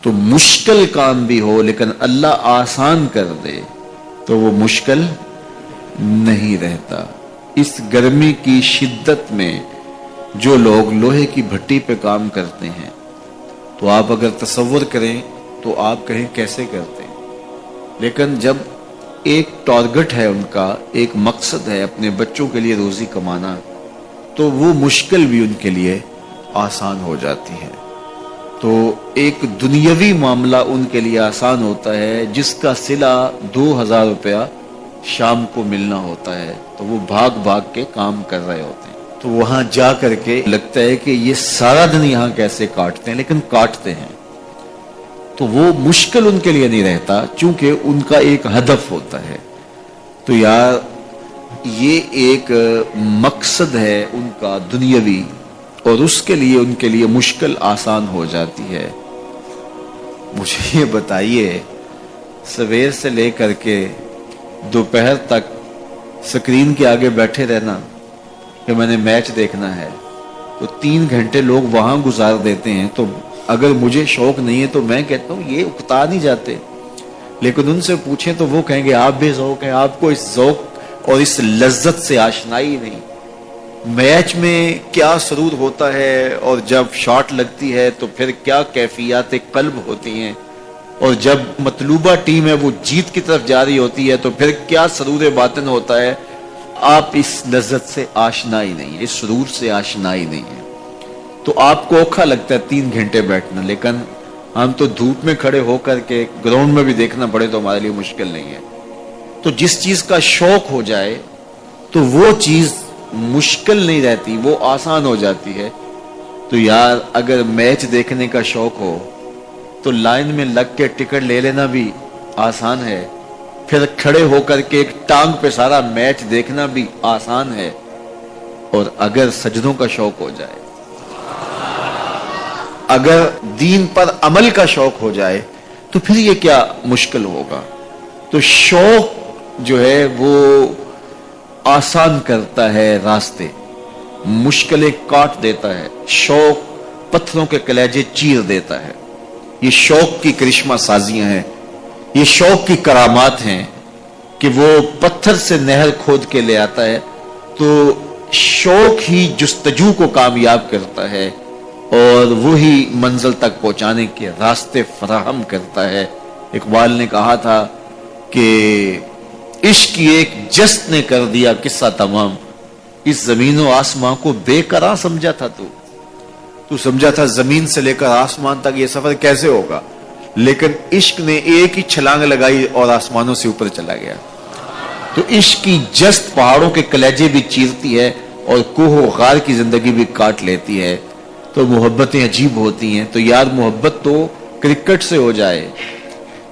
تو مشکل کام بھی ہو لیکن اللہ آسان کر دے تو وہ مشکل نہیں رہتا۔ اس گرمی کی شدت میں جو لوگ لوہے کی بھٹی پہ کام کرتے ہیں تو آپ اگر تصور کریں تو آپ کہیں کیسے کرتے ہیں، لیکن جب ایک ٹارگٹ ہے، ان کا ایک مقصد ہے اپنے بچوں کے لیے روزی کمانا، تو وہ مشکل بھی ان کے لیے آسان ہو جاتی ہے۔ تو ایک دنیاوی معاملہ ان کے لیے آسان ہوتا ہے جس کا صلہ 2000 روپیہ شام کو ملنا ہوتا ہے، تو وہ بھاگ بھاگ کے کام کر رہے ہوتے ہیں، تو وہاں جا کر کے لگتا ہے کہ یہ سارا دن یہاں کیسے کاٹتے ہیں، لیکن کاٹتے ہیں۔ تو وہ مشکل ان کے لیے نہیں رہتا چونکہ ان کا ایک ہدف ہوتا ہے۔ تو یار یہ ایک مقصد ہے ان کا دنیاوی، اور اس کے لیے مشکل آسان ہو جاتی ہے۔ مجھے یہ بتائیے، سویر سے لے کر کے دوپہر تک سکرین کے آگے بیٹھے رہنا کہ میں نے میچ دیکھنا ہے، تو 3 گھنٹے لوگ وہاں گزار دیتے ہیں۔ تو اگر مجھے شوق نہیں ہے تو میں کہتا ہوں یہ اکتا نہیں جاتے، لیکن ان سے پوچھیں تو وہ کہیں گے آپ بے ذوق ہیں، آپ کو اس ذوق اور اس لذت سے آشنائی نہیں۔ میچ میں کیا سرور ہوتا ہے، اور جب شاٹ لگتی ہے تو پھر کیا کیفیات قلب ہوتی ہیں، اور جب مطلوبہ ٹیم ہے وہ جیت کی طرف جا رہی ہوتی ہے تو پھر کیا سرور باطن ہوتا ہے۔ آپ اس لذت سے آشنائی نہیں ہے، اس سرور سے آشنائی نہیں ہے، تو آپ کو اوکھا لگتا ہے 3 گھنٹے بیٹھنا، لیکن ہم تو دھوپ میں کھڑے ہو کر کے گراؤنڈ میں بھی دیکھنا پڑے تو ہمارے لیے مشکل نہیں ہے۔ تو جس چیز کا شوق ہو جائے تو وہ چیز مشکل نہیں رہتی، وہ آسان ہو جاتی ہے۔ تو یار اگر میچ دیکھنے کا شوق ہو تو لائن میں لگ کے ٹکٹ لے لینا بھی آسان ہے، پھر کھڑے ہو کر کے ایک ٹانگ پہ سارا میچ دیکھنا بھی آسان ہے، اور اگر سجدوں کا شوق ہو جائے، اگر دین پر عمل کا شوق ہو جائے تو پھر یہ کیا مشکل ہوگا۔ تو شوق جو ہے وہ آسان کرتا ہے راستے، مشکلیں کاٹ دیتا ہے، شوق پتھروں کے کلیجے چیر دیتا ہے۔ یہ شوق کی کرشمہ سازیاں ہیں، یہ شوق کی کرامات ہیں کہ وہ پتھر سے نہر کھود کے لے آتا ہے۔ تو شوق ہی جستجو کو کامیاب کرتا ہے اور وہی منزل تک پہنچانے کے راستے فراہم کرتا ہے۔ اقبال نے کہا تھا کہ عشق کی ایک جست نے کر دیا قصہ تمام، اس زمین و آسمان کو بے قرار سمجھا تھا تو سمجھا تھا زمین سے لے کر آسمان تک یہ سفر کیسے ہوگا، لیکن عشق نے ایک ہی چھلانگ لگائی اور آسمانوں سے اوپر چلا گیا۔ تو عشق کی جست پہاڑوں کے کلیجے بھی چیرتی ہے اور کوہ و غار کی زندگی بھی کاٹ لیتی ہے۔ تو محبتیں عجیب ہوتی ہیں۔ تو یار محبت تو کرکٹ سے ہو جائے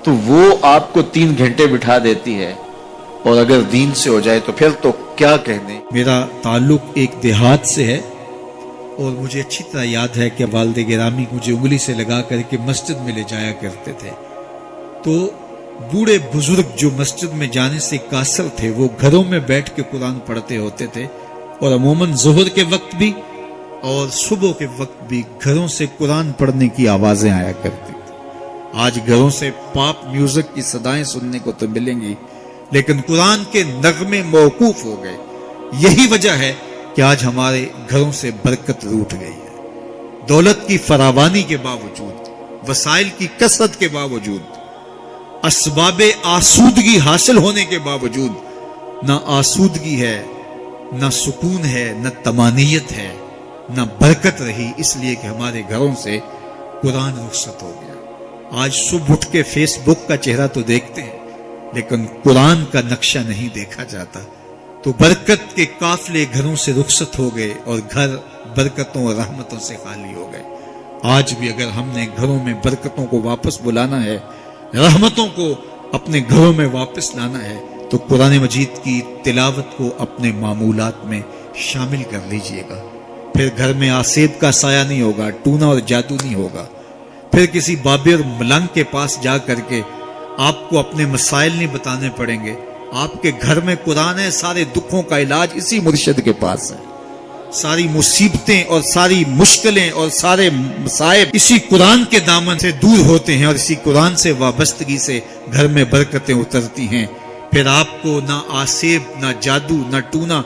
تو وہ آپ کو 3 گھنٹے بٹھا دیتی ہے، اور اگر دین سے ہو جائے تو پھر تو کیا کہنے۔ میرا تعلق ایک دیہات سے ہے، اور مجھے اچھی طرح یاد ہے کہ والد گرامی مجھے انگلی سے لگا کر کے مسجد میں لے جایا کرتے تھے۔ تو بوڑھے بزرگ جو مسجد میں جانے سے قاصر تھے وہ گھروں میں بیٹھ کے قرآن پڑھتے ہوتے تھے، اور عموماً ظہر کے وقت بھی اور صبح کے وقت بھی گھروں سے قرآن پڑھنے کی آوازیں آیا کرتی تھی۔ آج گھروں سے پاپ میوزک کی صدائیں سننے کو تو ملیں گی، لیکن قرآن کے نغمے موقوف ہو گئے۔ یہی وجہ ہے کہ آج ہمارے گھروں سے برکت روٹ گئی ہے۔ دولت کی فراوانی کے باوجود، وسائل کی کثرت کے باوجود، اسباب آسودگی حاصل ہونے کے باوجود نہ آسودگی ہے، نہ سکون ہے، نہ طمانینت ہے، نہ برکت رہی، اس لیے کہ ہمارے گھروں سے قرآن رخصت ہو گیا۔ آج صبح اٹھ کے فیس بک کا چہرہ تو دیکھتے ہیں، لیکن قرآن کا نقشہ نہیں دیکھا جاتا۔ تو برکت کے قافلے گھروں سے رخصت ہو گئے اور گھر برکتوں اور رحمتوں سے خالی ہو گئے۔ آج بھی اگر ہم نے گھروں میں برکتوں کو واپس بلانا ہے، رحمتوں کو اپنے گھروں میں واپس لانا ہے، تو قرآن مجید کی تلاوت کو اپنے معمولات میں شامل کر لیجئے گا۔ پھر گھر میں آسیب کا سایہ نہیں ہوگا، ٹونا اور جادو نہیں ہوگا، پھر کسی بابے اور ملنگ کے پاس جا کر کے آپ کو اپنے مسائل نہیں بتانے پڑیں گے۔ آپ کے گھر میں قرآن ہے، سارے دکھوں کا علاج اسی مرشد کے پاس ہے۔ ساری مصیبتیں اور ساری مشکلیں اور سارے مصائب اسی قرآن کے دامن سے دور ہوتے ہیں اور اسی قرآن سے وابستگی سے گھر میں برکتیں اترتی ہیں. پھر آپ کو نہ آسیب، نہ جادو، نہ ٹونا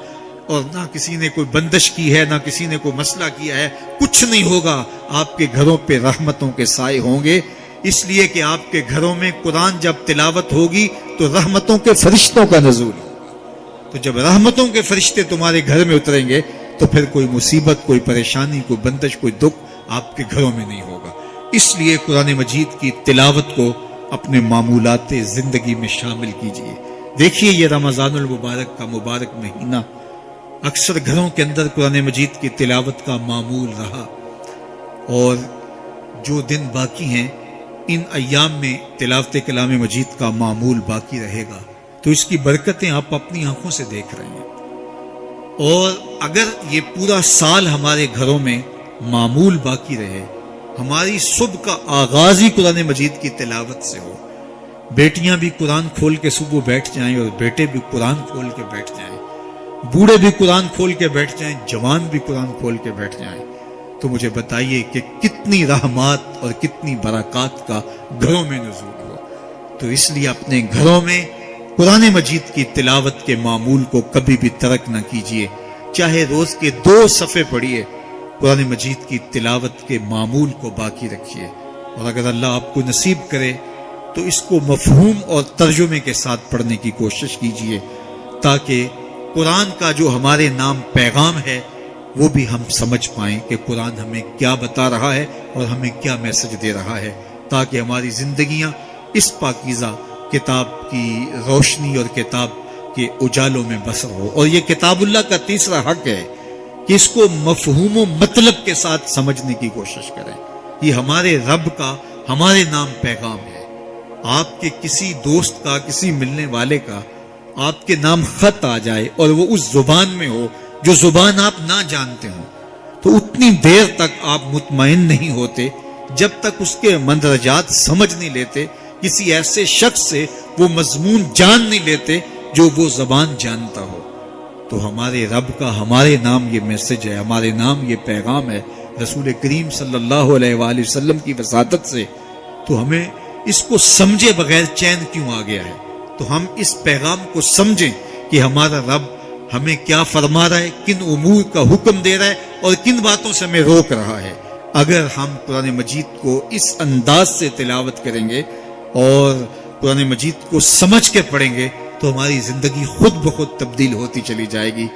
اور نہ کسی نے کوئی بندش کی ہے، نہ کسی نے کوئی مسئلہ کیا ہے، کچھ نہیں ہوگا. آپ کے گھروں پہ رحمتوں کے سائے ہوں گے، اس لیے کہ آپ کے گھروں میں قرآن جب تلاوت ہوگی تو رحمتوں کے فرشتوں کا نزول ہوگا. تو جب رحمتوں کے فرشتے تمہارے گھر میں اتریں گے تو پھر کوئی مصیبت، کوئی پریشانی، کوئی بندش، کوئی دکھ آپ کے گھروں میں نہیں ہوگا. اس لیے قرآن مجید کی تلاوت کو اپنے معمولات زندگی میں شامل کیجئے. دیکھیے یہ رمضان المبارک کا مبارک مہینہ اکثر گھروں کے اندر قرآن مجید کی تلاوت کا معمول رہا، اور جو دن باقی ہیں ان ایام میں تلاوت کلام مجید کا معمول باقی رہے گا. تو اس کی برکتیں آپ اپنی آنکھوں سے دیکھ رہے ہیں. اور اگر یہ پورا سال ہمارے گھروں میں معمول باقی رہے، ہماری صبح کا آغاز ہی قرآن مجید کی تلاوت سے ہو، بیٹیاں بھی قرآن کھول کے صبح بیٹھ جائیں اور بیٹے بھی قرآن کھول کے بیٹھ جائیں، بوڑھے بھی قرآن کھول کے بیٹھ جائیں، جوان بھی قرآن کھول کے بیٹھ جائیں، تو مجھے بتائیے کہ کتنی رحمات اور کتنی برکات کا گھروں میں نزول ہوا. تو اس لیے اپنے گھروں میں قرآن مجید کی تلاوت کے معمول کو کبھی بھی ترک نہ کیجیے. چاہے روز کے 2 صفحے پڑھیے، قرآن مجید کی تلاوت کے معمول کو باقی رکھیے. اور اگر اللہ آپ کو نصیب کرے تو اس کو مفہوم اور ترجمے کے ساتھ پڑھنے کی کوشش کیجیے، تاکہ قرآن کا جو ہمارے نام پیغام ہے وہ بھی ہم سمجھ پائیں کہ قرآن ہمیں کیا بتا رہا ہے اور ہمیں کیا میسج دے رہا ہے، تاکہ ہماری زندگیاں اس پاکیزہ کتاب کی روشنی اور کتاب کے اجالوں میں بسر ہو. اور یہ کتاب اللہ کا تیسرا حق ہے کہ اس کو مفہوم و مطلب کے ساتھ سمجھنے کی کوشش کریں. یہ ہمارے رب کا ہمارے نام پیغام ہے. آپ کے کسی دوست کا، کسی ملنے والے کا آپ کے نام خط آ جائے اور وہ اس زبان میں ہو جو زبان آپ نہ جانتے ہوں، تو اتنی دیر تک آپ مطمئن نہیں ہوتے جب تک اس کے مندرجات سمجھ نہیں لیتے، کسی ایسے شخص سے وہ مضمون جان نہیں لیتے جو وہ زبان جانتا ہو. تو ہمارے رب کا ہمارے نام یہ میسج ہے، ہمارے نام یہ پیغام ہے رسول کریم صلی اللہ علیہ وآلہ وسلم کی وساطت سے. تو ہمیں اس کو سمجھے بغیر چین کیوں آ گیا ہے؟ تو ہم اس پیغام کو سمجھیں کہ ہمارا رب ہمیں کیا فرما رہا ہے، کن امور کا حکم دے رہا ہے اور کن باتوں سے ہمیں روک رہا ہے. اگر ہم قرآن مجید کو اس انداز سے تلاوت کریں گے اور قرآن مجید کو سمجھ کے پڑھیں گے تو ہماری زندگی خود بخود تبدیل ہوتی چلی جائے گی.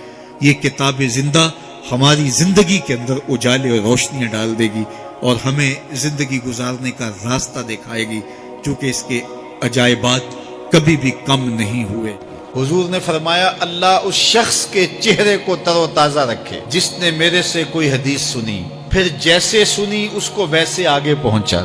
یہ کتاب زندہ ہماری زندگی کے اندر اجالے اور روشنیاں ڈال دے گی اور ہمیں زندگی گزارنے کا راستہ دکھائے گی، چونکہ اس کے عجائبات کبھی بھی کم نہیں ہوئے. حضور نے فرمایا اللہ اس شخص کے چہرے کو تر و تازہ رکھے جس نے میرے سے کوئی حدیث سنی، پھر جیسے سنی اس کو ویسے آگے پہنچا.